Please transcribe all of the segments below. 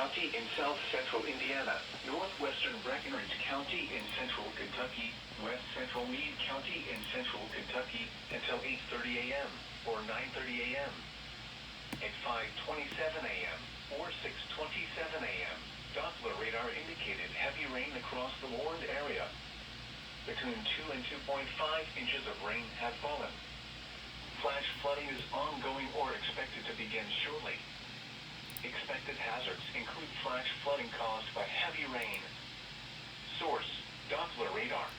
County in south-central Indiana, northwestern Breckinridge County in central Kentucky, west-central Meade County in central Kentucky until 8:30 a.m. or 9:30 a.m. At 5:27 a.m. or 6:27 a.m., Doppler radar indicated heavy rain across the warned area. Between 2 and 2.5 inches of rain have fallen. Flash flooding is ongoing or expected to begin shortly. Expected hazards include flash flooding caused by heavy rain. Source: Doppler radar.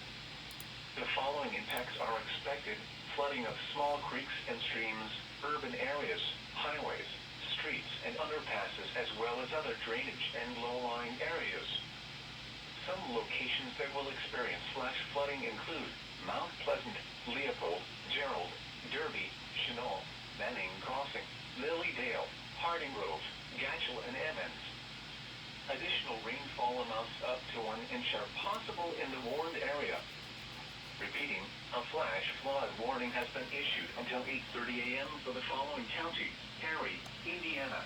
The following impacts are expected: flooding of small creeks and streams, urban areas, highways, streets and underpasses, as well as other drainage and low-lying areas. Some locations that will experience flash flooding include Mount Pleasant, Leopold, Gerald, Derby, Chenal, Manning Crossing, Lilydale, Harding Grove, Gatchel and Emmons. Additional rainfall amounts up to 1 inch are possible in the warned area. Repeating, a flash flood warning has been issued until 8:30 a.m. for the following counties: Perry, Indiana,